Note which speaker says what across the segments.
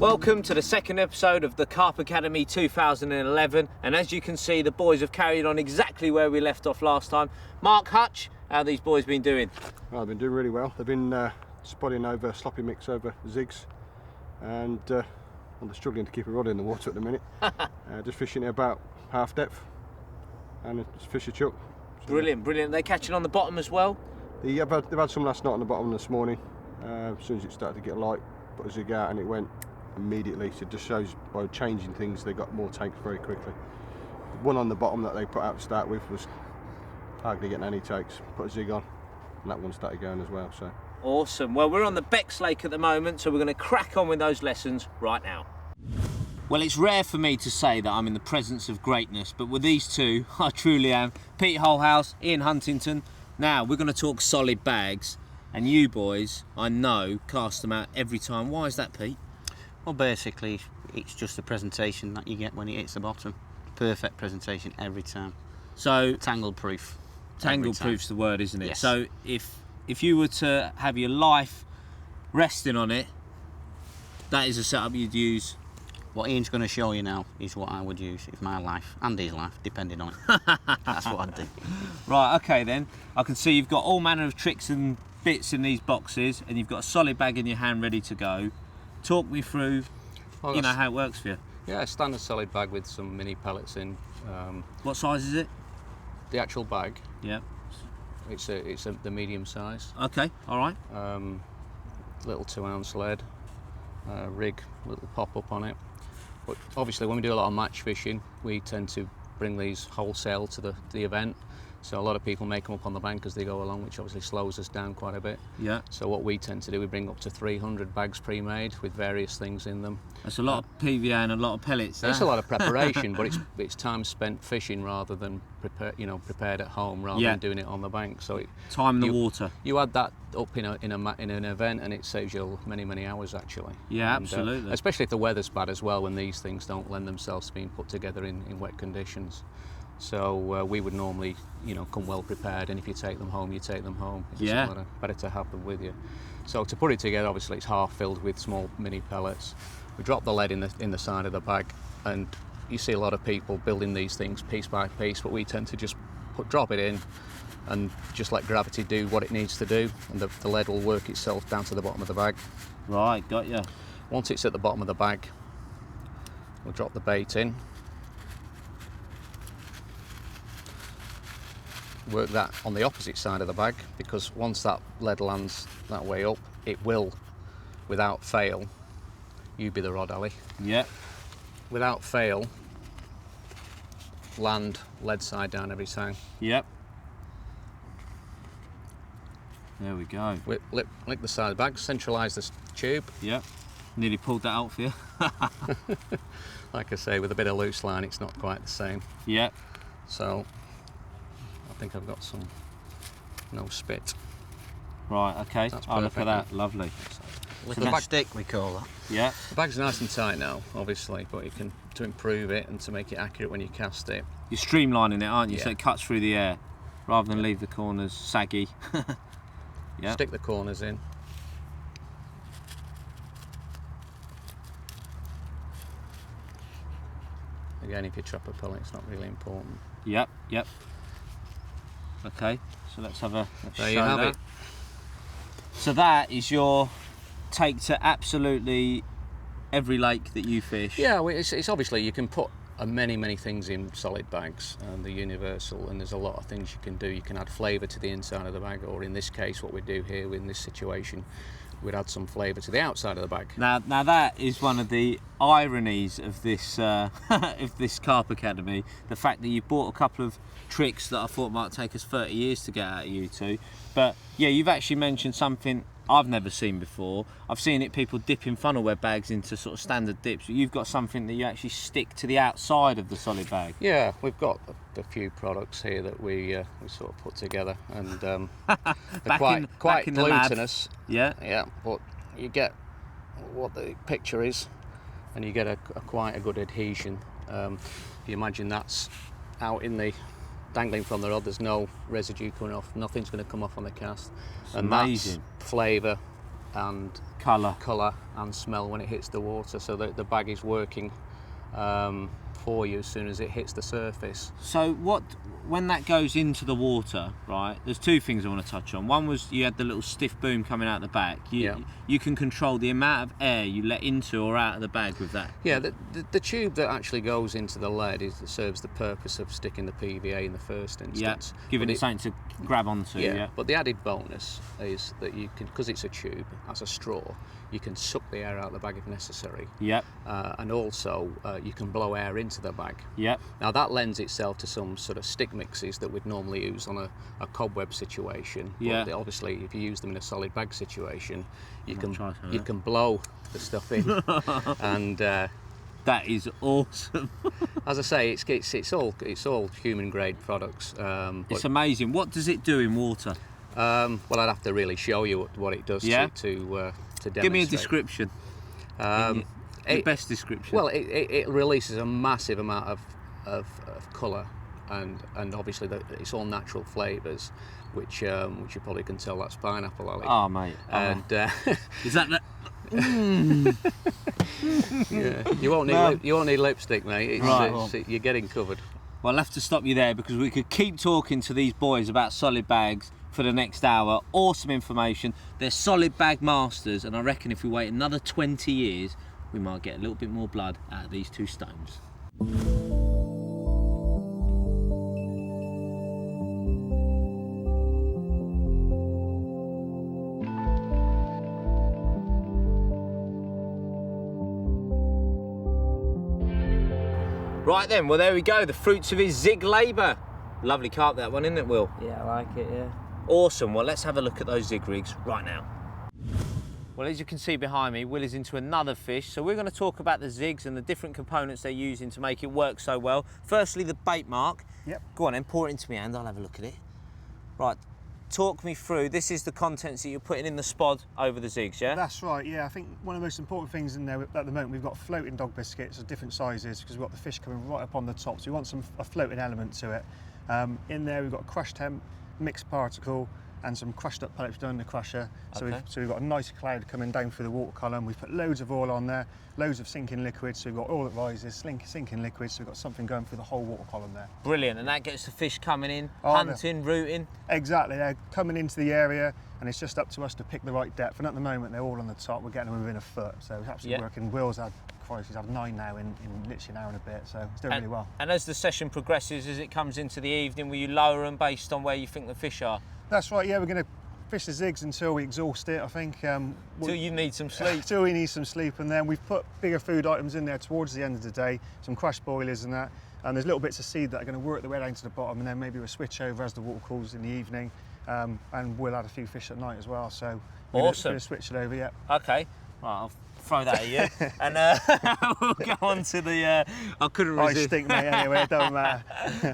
Speaker 1: Welcome to the second episode of the Carp Academy 2011, and as you can see, the boys have carried on exactly where we left off last time. Mark, Hutch, how have these boys been doing?
Speaker 2: Well, they've been doing really well. They've been spotting over sloppy mix over zigs, and well, they're struggling to keep a rod in the water at the minute. Just fishing at about half depth, and just fish a chuck. So,
Speaker 1: brilliant, brilliant. They're catching on the bottom as well?
Speaker 2: they've had some last night on the bottom this morning. As soon as it started to get light, put a zig out and it went immediately. So it just shows by changing things they got more takes very quickly. The one on the bottom that they put out to start with was hardly getting any takes. Put a zig on and that one started going as well. So
Speaker 1: awesome. Well, we're on the Becks Lake at the moment, so we're going to crack on with those lessons right now. Well, it's rare for me to say that I'm in the presence of greatness, but with these two, I truly am. Pete Holhouse, Ian Huntington. Now, we're going to talk solid bags, and you boys, I know, cast them out every time. Why is that, Pete?
Speaker 3: Well, basically, it's just the presentation that you get when it hits the bottom. Perfect presentation every time.
Speaker 1: So
Speaker 3: tangle proof.
Speaker 1: Tangle proof's the word, isn't it?
Speaker 3: Yes.
Speaker 1: So if you were to have your life resting on it, that is a setup you'd use.
Speaker 3: What Ian's going to show you now is what I would use if my life and his life depended on it. That's what I'd do.
Speaker 1: Right, okay then. I can see you've got all manner of tricks and bits in these boxes, and you've got a solid bag in your hand ready to go. Talk me through,
Speaker 4: Well,
Speaker 1: how it works for you.
Speaker 4: Yeah, a standard solid bag with some mini pellets in.
Speaker 1: What size is it?
Speaker 4: The actual bag,
Speaker 1: Yeah.
Speaker 4: it's the medium size.
Speaker 1: Okay, all right.
Speaker 4: Little 2-ounce lead, rig, little pop up on it. But obviously, when we do a lot of match fishing, we tend to bring these wholesale to the event. So a lot of people make them up on the bank as they go along, which obviously slows us down quite a bit.
Speaker 1: Yeah.
Speaker 4: So what we tend to do, we bring up to 300 bags pre-made with various things in them.
Speaker 1: That's a lot of PVA and a lot of pellets.
Speaker 4: It's a lot of preparation, but it's time spent fishing rather than prepared at home, rather than doing it on the bank. So
Speaker 1: time in the water.
Speaker 4: You add that up in an event, and it saves you many hours actually.
Speaker 1: Yeah,
Speaker 4: And,
Speaker 1: absolutely.
Speaker 4: especially if the weather's bad as well, when these things don't lend themselves to being put together in wet conditions. So we would normally, come well prepared, and if you take them home, you take them home. It's
Speaker 1: Yeah.
Speaker 4: a lot better to have them with you. So to put it together, obviously it's half filled with small mini pellets. We drop the lead in the side of the bag, and you see a lot of people building these things piece by piece, but we tend to just drop it in and just let gravity do what it needs to do, and the lead will work itself down to the bottom of the bag.
Speaker 1: Right, got you.
Speaker 4: Once it's at the bottom of the bag, we'll drop the bait in. Work that on the opposite side of the bag, because once that lead lands that way up, it will, without fail, you be the rod, Ali,
Speaker 1: Yeah.
Speaker 4: without fail, land lead side down every time.
Speaker 1: Yep. There we go.
Speaker 4: Lick the side of the bag, centralise the tube.
Speaker 1: Yep. Nearly pulled that out for you.
Speaker 4: Like I say, with a bit of loose line, it's not quite the same.
Speaker 1: Yep.
Speaker 4: So I think I've got some no spit.
Speaker 1: Right, okay.
Speaker 4: That's
Speaker 1: Oh, look at
Speaker 4: perfect.
Speaker 1: that. Lovely.
Speaker 4: The
Speaker 3: Bag
Speaker 4: bag,
Speaker 3: stick, we call that.
Speaker 1: Yeah.
Speaker 4: the bag's nice and tight now, obviously, but you can, to improve it and to make it accurate when you cast it,
Speaker 1: You're streamlining it, aren't you? So
Speaker 4: Yeah.
Speaker 1: it cuts through the air rather than leave the corners saggy. Yeah.
Speaker 4: stick the corners in. Again, if you trap a pellet, it's not really important.
Speaker 1: Yep, yep. Okay, so let's have a
Speaker 4: There you
Speaker 1: show
Speaker 4: have
Speaker 1: that.
Speaker 4: it.
Speaker 1: So that is your take to absolutely every lake that you fish.
Speaker 4: Yeah, well, it's obviously you can put many things in solid bags, and the universal, and there's a lot of things you can do. You can add flavour to the inside of the bag, or in this case, what we do here in this situation, we'd add some flavour to the outside of the bag.
Speaker 1: Now that is one of the ironies of this of this Carp Academy. The fact that you bought a couple of tricks that I thought might take us 30 years to get out of you two. But yeah, you've actually mentioned something I've never seen before. I've seen it people dipping funnel web bags into sort of standard dips, but you've got something that you actually stick to the outside of the solid bag.
Speaker 4: Yeah, we've got a few products here that we sort of put together, and they're quite glutinous.
Speaker 1: Yeah.
Speaker 4: Yeah, but you get what the picture is, and you get a quite a good adhesion. If you imagine that's out in the dangling from the rod, there's no residue coming off, nothing's going to come off on the cast.
Speaker 1: It's
Speaker 4: and
Speaker 1: amazing.
Speaker 4: That's flavour and colour and smell when it hits the water, so that the bag is working for you as soon as it hits the surface.
Speaker 1: So when that goes into the water, right, there's two things I want to touch on. One was you had the little stiff boom coming out the back. You can control the amount of air you let into or out of the bag with that.
Speaker 4: Yeah, the tube that actually goes into the lead serves the purpose of sticking the PVA in the first instance.
Speaker 1: Yeah, giving it something to grab onto. Yeah.
Speaker 4: But the added bonus is that you can, because it's a tube, as a straw, you can suck the air out of the bag if necessary.
Speaker 1: Yep.
Speaker 4: And also you can blow air into the bag.
Speaker 1: Yep.
Speaker 4: Now that lends itself to some sort of stick mixes that we'd normally use on a cobweb situation.
Speaker 1: Yeah.
Speaker 4: But obviously, if you use them in a solid bag situation, you can blow the stuff in, and
Speaker 1: that is awesome.
Speaker 4: as I say, it's all human grade products.
Speaker 1: It's amazing. What does it do in water?
Speaker 4: Well, I'd have to really show you what it does to demonstrate.
Speaker 1: Give me a description. The best description.
Speaker 4: Well, it releases a massive amount of colour, and obviously it's all natural flavours, which you probably can tell that's pineapple, Ali.
Speaker 1: Oh, mate.
Speaker 4: And
Speaker 1: is that the...
Speaker 4: yeah, you won't need lipstick, mate. You're getting covered.
Speaker 1: Well, I'll have to stop you there because we could keep talking to these boys about solid bags for the next hour. Awesome information. They're solid bag masters, and I reckon if we wait another 20 years, we might get a little bit more blood out of these two stones. Right then, well there we go, the fruits of his zig labour. Lovely carp that one, isn't it, Will?
Speaker 5: Yeah, I like it, yeah.
Speaker 1: Awesome, well let's have a look at those zig rigs right now. Well, as you can see behind me, Will is into another fish, so we're going to talk about the zigs and the different components they're using to make it work so well. Firstly, the bait mark.
Speaker 6: Yep.
Speaker 1: Go on then, pour it into my hand, I'll have a look at it. Right, talk me through, this is the contents that you're putting in the spod over the zigs, yeah?
Speaker 6: That's right, yeah. I think one of the most important things in there at the moment, we've got floating dog biscuits of different sizes because we've got the fish coming right up on the top, so we want a floating element to it. In there we've got crushed hemp, mixed particle, and some crushed up pellets done in the crusher. So,
Speaker 1: Okay.
Speaker 6: we've got a nice cloud coming down through the water column. We've put loads of oil on there, loads of sinking liquid, so we've got oil that rises, sinking liquid, so we've got something going through the whole water column there.
Speaker 1: Brilliant, and that gets the fish coming in,
Speaker 6: Oh,
Speaker 1: hunting, rooting.
Speaker 6: Exactly, they're coming into the area and it's just up to us to pick the right depth, and at the moment they're all on the top, we're getting them within a foot, so it's absolutely working. Will's had, he's had 9 now in literally an hour and a bit, so it's doing really well.
Speaker 1: And as the session progresses, as it comes into the evening, will you lower them based on where you think the fish are?
Speaker 6: That's right, yeah, we're going to fish the zigs until we exhaust it, I think.
Speaker 1: Till you need some sleep.
Speaker 6: Till we need some sleep, and then we've put bigger food items in there towards the end of the day, some crushed boilers and that, and there's little bits of seed that are going to work their way down to the bottom, and then maybe we'll switch over as the water cools in the evening, and we'll add a few fish at night as well, so we're
Speaker 1: Awesome.
Speaker 6: going to switch it over, yeah.
Speaker 1: Okay, right, I'll throw that at you, and we'll go on to the, I couldn't
Speaker 6: I
Speaker 1: resist.
Speaker 6: stink, mate, anyway, it don't matter.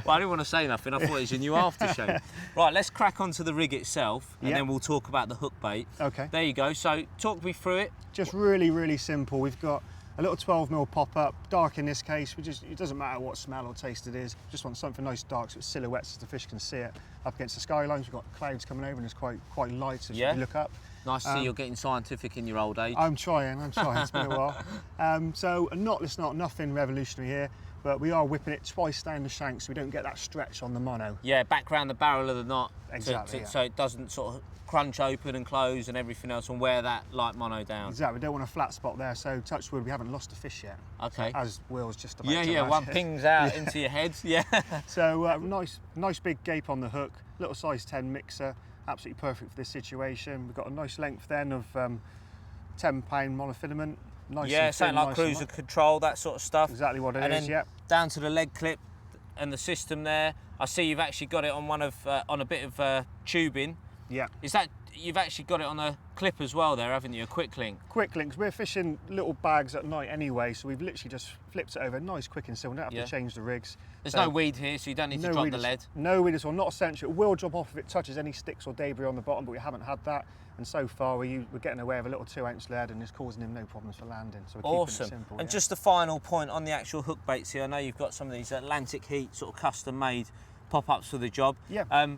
Speaker 1: Well, I didn't want to say nothing, I thought it was your new aftershave. Right, let's crack on to the rig itself, and
Speaker 6: Yeah.
Speaker 1: then we'll talk about the hook bait.
Speaker 6: Okay.
Speaker 1: There you go, so talk me through it.
Speaker 6: Just really, really simple. We've got a little 12mm pop-up, dark in this case. It doesn't matter what smell or taste it is. Just want something nice dark so it silhouettes so the fish can see it. Up against the skylines, we've got clouds coming over and it's quite light as you look up.
Speaker 1: Nice to see you're getting scientific in your old age.
Speaker 6: I'm trying, it's been a while. So a knotless knot, nothing revolutionary here, but we are whipping it twice down the shank so we don't get that stretch on the mono.
Speaker 1: Yeah, back round the barrel of the knot.
Speaker 6: Exactly, yeah.
Speaker 1: So it doesn't sort of crunch open and close and everything else, and wear that light mono down.
Speaker 6: Exactly, we don't want a flat spot there, so touch wood, we haven't lost a fish yet.
Speaker 1: Okay.
Speaker 6: As Will's just about to
Speaker 1: Yeah,
Speaker 6: imagine.
Speaker 1: one pings out into your head, yeah.
Speaker 6: So nice big gape on the hook, little size 10 mixer, absolutely perfect for this situation. We've got a nice length then of 10 pound monofilament. Nice
Speaker 1: Yeah,
Speaker 6: and
Speaker 1: something
Speaker 6: thin,
Speaker 1: like
Speaker 6: nice and
Speaker 1: cruiser
Speaker 6: light.
Speaker 1: control, that sort of stuff.
Speaker 6: Exactly what it
Speaker 1: and
Speaker 6: is,
Speaker 1: then
Speaker 6: yep.
Speaker 1: down to the leg clip and the system there. I see you've actually got it on on a bit of tubing.
Speaker 6: Yeah.
Speaker 1: Is that you've actually got it on a clip as well there, haven't you? A quick link.
Speaker 6: Quick links. We're fishing little bags at night anyway, so we've literally just flipped it over. Nice, quick and simple. We don't have to change the rigs.
Speaker 1: There's no weed here, so you don't need to drop the lead.
Speaker 6: No weed at all. Not essential. It will drop off if it touches any sticks or debris on the bottom, but we haven't had that. And so far, we're getting away with a little 2-ounce lead, and it's causing him no problems for landing. So we're keeping it simple.
Speaker 1: And just the final point on the actual hook baits here. I know you've got some of these Atlantic Heat sort of custom-made pop-ups for the job.
Speaker 6: Yeah.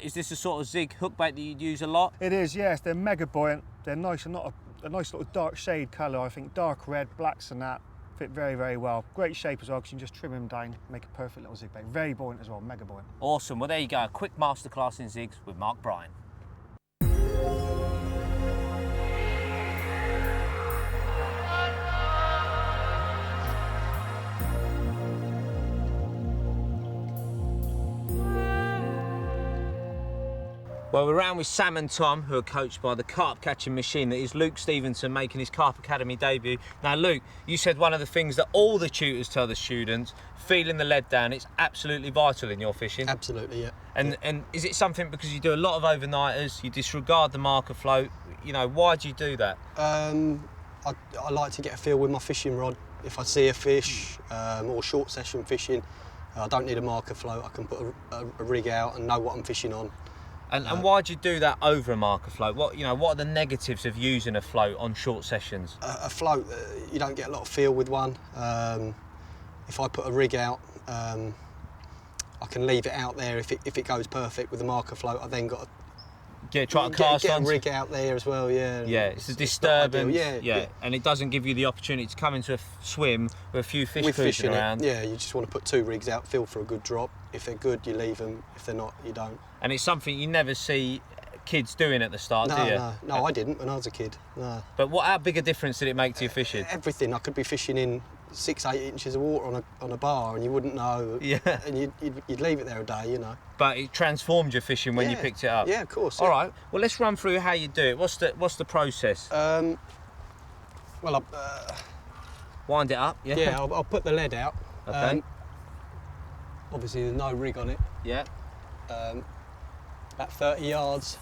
Speaker 1: Is this a sort of zig hook bait that you'd use a lot?
Speaker 6: It is, yes. They're mega buoyant. They're nice and not a nice little dark shade colour. I think dark red, blacks and that fit very, very well. Great shape as well, because you can just trim them down, make a perfect little zig bait. Very buoyant as well, mega buoyant.
Speaker 1: Awesome. Well, there you go. A quick masterclass in zigs with Mark Bryan. Well, we're around with Sam and Tom, who are coached by the carp catching machine that is Luke Stevenson, making his Carp Academy debut. Now, Luke, you said one of the things that all the tutors tell the students, feeling the lead down, it's absolutely vital in your fishing.
Speaker 5: Absolutely, yeah.
Speaker 1: And is it something because you do a lot of overnighters, you disregard the marker float? You know, why do you do that?
Speaker 5: I like to get a feel with my fishing rod. If I see a fish or short session fishing, I don't need a marker float. I can put a rig out and know what I'm fishing on.
Speaker 1: And why do you do that over a marker float? What are the negatives of using a float on short sessions?
Speaker 5: A float, you don't get a lot of feel with one. If I put a rig out, I can leave it out there. If it goes perfect with the marker float, I then got to
Speaker 1: try to cast
Speaker 5: get
Speaker 1: on.
Speaker 5: a rig out there as well. Yeah.
Speaker 1: Yeah, it's a disturbance.
Speaker 5: Yeah,
Speaker 1: and it doesn't give you the opportunity to come into a swim with a few fish cruising around.
Speaker 5: Yeah, you just want to put 2 rigs out, feel for a good drop. If they're good, you leave them. If they're not, you don't.
Speaker 1: And it's something you never see kids doing at the start, do you?
Speaker 5: No, I didn't when I was a kid. No.
Speaker 1: But how big a difference did it make to your fishing?
Speaker 5: Everything. I could be fishing in 6-8 inches of water on a bar, and you wouldn't know.
Speaker 1: Yeah.
Speaker 5: And you'd leave it there a day, you know.
Speaker 1: But it transformed your fishing when you picked it up.
Speaker 5: Yeah, of course.
Speaker 1: All right. Well, let's run through how you do it. What's the process? Wind it up. Yeah.
Speaker 5: Yeah. I'll put the lead out.
Speaker 1: Okay.
Speaker 5: Obviously, there's no rig on it.
Speaker 1: Yeah.
Speaker 5: About 30 yards.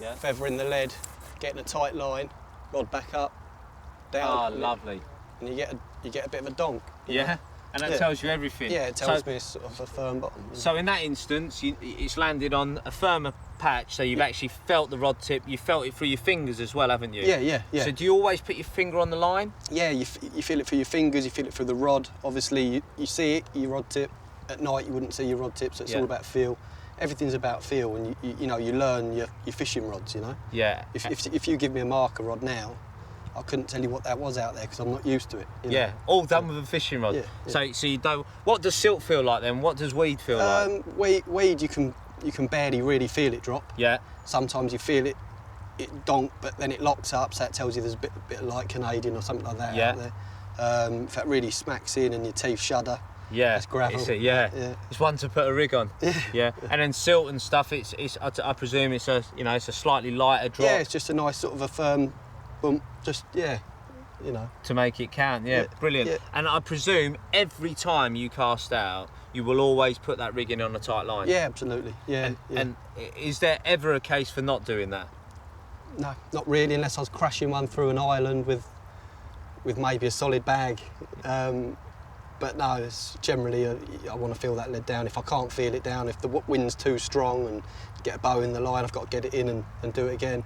Speaker 1: Yeah.
Speaker 5: Feathering the lead, getting a tight line, rod back up, down.
Speaker 1: Oh, lovely.
Speaker 5: And you get a bit of a donk. you know.
Speaker 1: And that tells you everything.
Speaker 5: Yeah, it tells me it's sort of a firm bottom.
Speaker 1: So in that instance, it's landed on a firmer patch, so you've actually felt the rod tip, you felt it through your fingers as well, haven't you?
Speaker 5: Yeah.
Speaker 1: So do you always put your finger on the line?
Speaker 5: Yeah, you feel it through your fingers, you feel it through the rod. Obviously, you see it, your rod tip. At night, you wouldn't see your rod tip, so it's all about feel. Everything's about feel, and you learn your fishing rods, you know?
Speaker 1: Yeah.
Speaker 5: If you give me a marker rod now, I couldn't tell you what that was out there because I'm not used to it. You know?
Speaker 1: Yeah, all done with a fishing rod.
Speaker 5: Yeah.
Speaker 1: So you don't. What does silt feel like then? What does weed feel like?
Speaker 5: Weed, you can barely really feel it drop.
Speaker 1: Yeah.
Speaker 5: Sometimes you feel it donk, but then it locks up, so that tells you there's a bit of like Canadian or something like that out there. If that really smacks in and your teeth shudder.
Speaker 1: Yeah,
Speaker 5: that's gravel.
Speaker 1: It's one to put a rig on. Yeah. And then silt and stuff. I presume it's a slightly lighter drop.
Speaker 5: Yeah, it's just a nice sort of a firm bump. Just you know. To
Speaker 1: make it count. Yeah, brilliant.
Speaker 5: Yeah.
Speaker 1: And I presume every time you cast out, you will always put that rig in on a tight line.
Speaker 5: Yeah, absolutely. Yeah.
Speaker 1: And is there ever a case for not doing that?
Speaker 5: No, not really, unless I was crashing one through an island with maybe a solid bag. But no, it's generally I want to feel that lead down. If I can't feel it down, if the wind's too strong and get a bow in the line, I've got to get it in and do it again.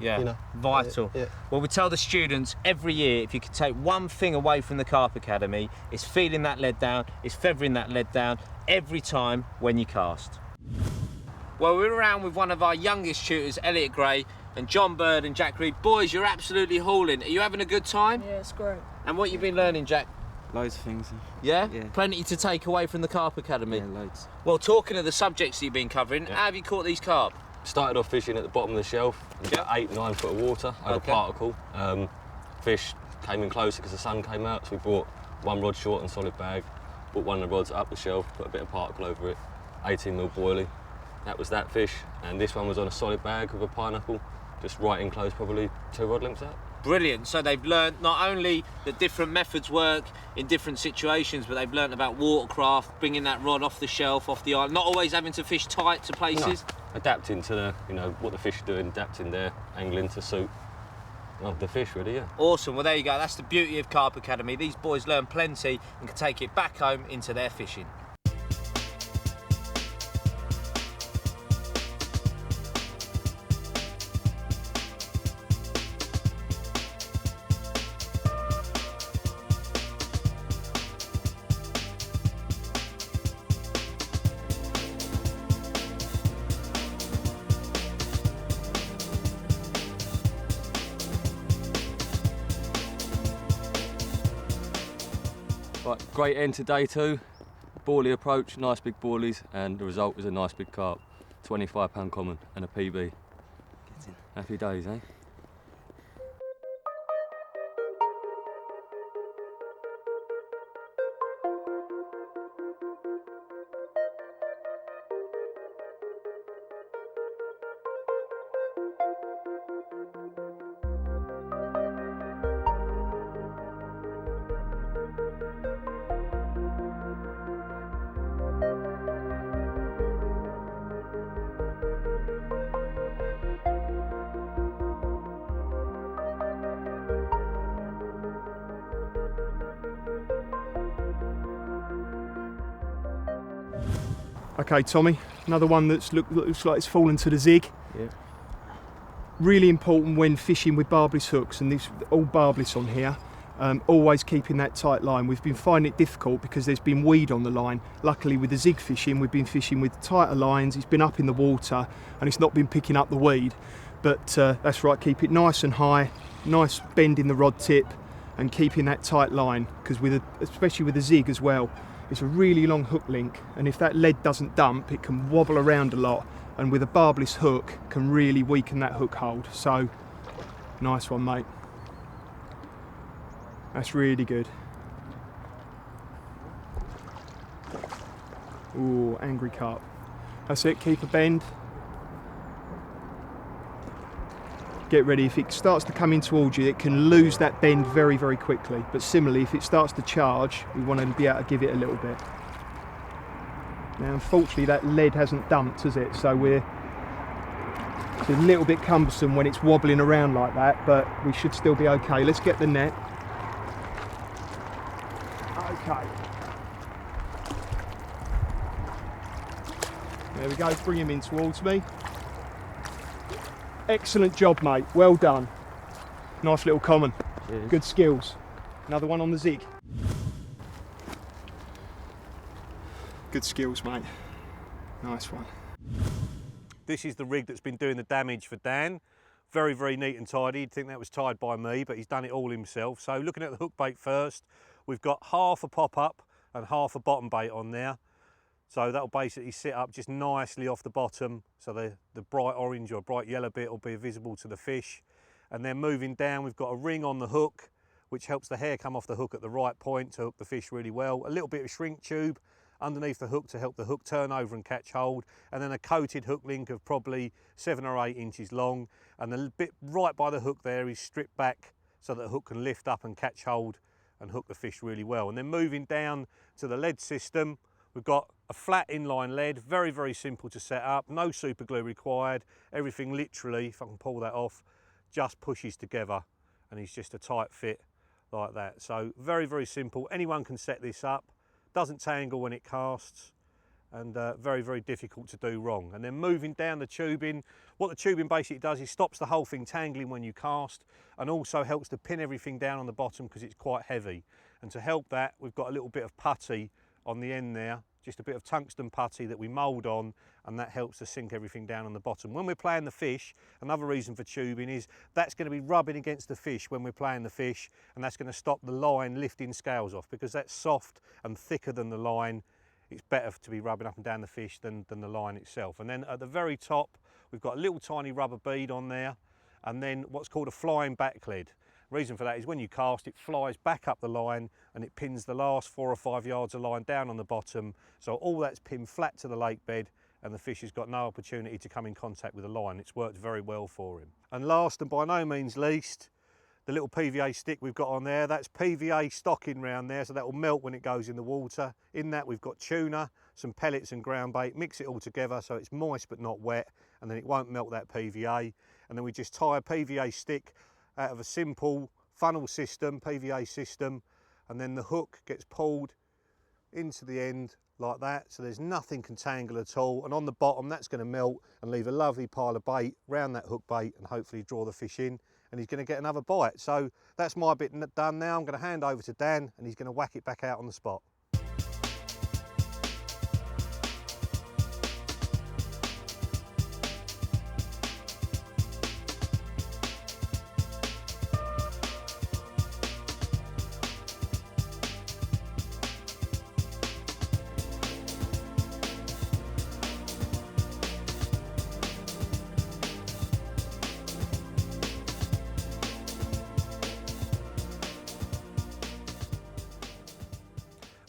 Speaker 1: Yeah,
Speaker 5: you know?
Speaker 1: vital.
Speaker 5: Yeah.
Speaker 1: Well, we tell the students every year, if you could take one thing away from the Carp Academy, it's feeling that lead down, it's feathering that lead down every time when you cast. Well, we're around with one of our youngest tutors, Elliot Gray, and John Bird and Jack Reed. Boys, you're absolutely hauling. Are you having a good time?
Speaker 7: Yeah, it's great.
Speaker 1: And what you been learning, Jack?
Speaker 7: Loads of things.
Speaker 1: Yeah?
Speaker 7: Yeah.
Speaker 1: Plenty to take away from the Carp Academy?
Speaker 7: Yeah, loads.
Speaker 1: Well, talking of the subjects that you've been covering, how have you caught these carp?
Speaker 8: Started off fishing at the bottom of the shelf, about 8-9 foot of water over particle. Fish came in closer because the sun came out, so we brought one rod short and solid bag, brought one of the rods up the shelf, put a bit of particle over it, 18mm boilie. That was that fish, and this one was on a solid bag with a pineapple, just right in close, probably 2 rod lengths out.
Speaker 1: Brilliant. So they've learnt not only that different methods work in different situations, but they've learnt about watercraft, bringing that rod off the shelf, off the island, not always having to fish tight to places.
Speaker 8: No. Adapting to the, what the fish are doing, adapting their angling to suit the fish, really, yeah.
Speaker 1: Awesome. Well, there you go. That's the beauty of Carp Academy. These boys learn plenty and can take it back home into their fishing.
Speaker 8: Right, great end today too. Bawley approach, nice big bawleys, and the result is a nice big carp. £25 common and a PB. Happy days, eh?
Speaker 6: Okay, Tommy, another one that looks like it's fallen to the zig.
Speaker 8: Yeah.
Speaker 6: Really important when fishing with barbless hooks, and these all barbless on here. Always keeping that tight line. We've been finding it difficult because there's been weed on the line. Luckily with the zig fishing, we've been fishing with tighter lines. It's been up in the water and it's not been picking up the weed. But that's right, keep it nice and high, nice bend in the rod tip and keeping that tight line, because especially with the zig as well, it's a really long hook link, and if that lead doesn't dump, it can wobble around a lot, and with a barbless hook can really weaken that hook hold. So nice one, mate. That's really good. Ooh, angry carp. That's it, keep a bend. Get ready, if it starts to come in towards you, it can lose that bend very, very quickly. But similarly, if it starts to charge, we want to be able to give it a little bit. Now, unfortunately, that lead hasn't dumped, has it? So it's a little bit cumbersome when it's wobbling around like that, but we should still be okay. Let's get the net. Okay. There we go, bring him in towards me. Excellent job, mate. Well done. Nice little common.
Speaker 8: Cheers.
Speaker 6: Good skills. Another one on the zig. Good skills, mate. Nice one.
Speaker 7: This is the rig that's been doing the damage for Dan. Very, very neat and tidy. You'd think that was tied by me, but he's done it all himself. So looking at the hook bait first, we've got half a pop-up and half a bottom bait on there. So that'll basically sit up just nicely off the bottom, so the bright orange or bright yellow bit will be visible to the fish. And then moving down, we've got a ring on the hook, which helps the hair come off the hook at the right point to hook the fish really well. A little bit of shrink tube underneath the hook to help the hook turn over and catch hold. And then a coated hook link of probably 7 or 8 inches long. And the bit right by the hook there is stripped back so that the hook can lift up and catch hold and hook the fish really well. And then moving down to the lead system, we've got a flat inline lead, very, very simple to set up, no super glue required. Everything literally, if I can pull that off, just pushes together and it's just a tight fit like that. So very, very simple. Anyone can set this up. Doesn't tangle when it casts, and very, very difficult to do wrong. And then moving down the tubing, what the tubing basically does is stops the whole thing tangling when you cast, and also helps to pin everything down on the bottom because it's quite heavy. And to help that, we've got a little bit of putty on the end there, just a bit of tungsten putty that we mould on, and that helps to sink everything down on the bottom. When we're playing the fish, another reason for tubing is that's going to be rubbing against the fish when we're playing the fish, and that's going to stop the line lifting scales off, because that's soft and thicker than the line. It's better to be rubbing up and down the fish than the line itself. And then at the very top, we've got a little tiny rubber bead on there, and then what's called a flying back lead. Reason for that is when you cast, it flies back up the line and it pins the last 4 or 5 yards of line down on the bottom. So all that's pinned flat to the lake bed, and the fish has got no opportunity to come in contact with the line. It's worked very well for him. And last and by no means least, the little PVA stick we've got on there, that's PVA stocking round there, so that will melt when it goes in the water. In that we've got tuna, some pellets and ground bait, mix it all together so it's moist but not wet, and then it won't melt that PVA. And then we just tie a PVA stick out of a simple funnel system, PVA system, and then the hook gets pulled into the end like that, so there's nothing can tangle at all, and on the bottom that's going to melt and leave a lovely pile of bait round that hook bait and hopefully draw the fish in, and he's going to get another bite. So that's my bit done now. I'm going to hand over to Dan and he's going to whack it back out on the spot.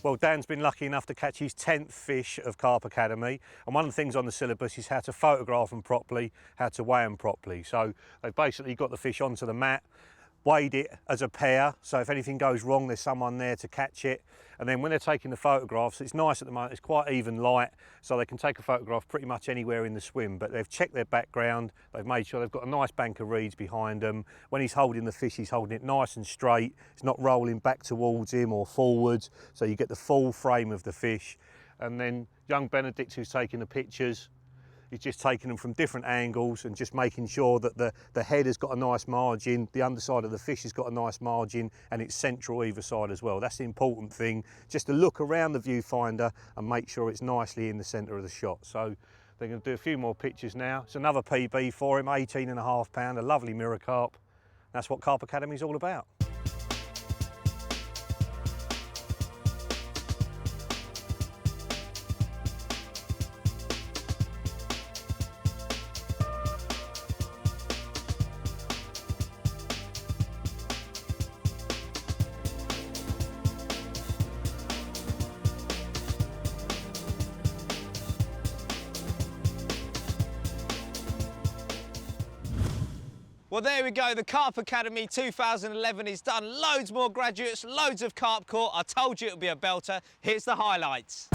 Speaker 7: Well, Dan's been lucky enough to catch his 10th fish of Carp Academy, and one of the things on the syllabus is how to photograph them properly, how to weigh them properly. So they've basically got the fish onto the mat, weighed it as a pair, so if anything goes wrong there's someone there to catch it. And then when they're taking the photographs, it's nice at the moment, it's quite even light, so they can take a photograph pretty much anywhere in the swim. But they've checked their background, they've made sure they've got a nice bank of reeds behind them. When he's holding the fish, he's holding it nice and straight, it's not rolling back towards him or forwards, so you get the full frame of the fish. And then young Benedict, who's taking the pictures, he's just taking them from different angles and just making sure that the head has got a nice margin, the underside of the fish has got a nice margin, and it's central either side as well. That's the important thing, just to look around the viewfinder and make sure it's nicely in the centre of the shot. So they're going to do a few more pictures now. It's another PB for him, 18.5 pound, a lovely mirror carp. That's what Carp Academy is all about.
Speaker 1: Well, there we go. The Carp Academy 2011 is done. Loads more graduates, loads of carp caught. I told you it would be a belter. Here's the highlights.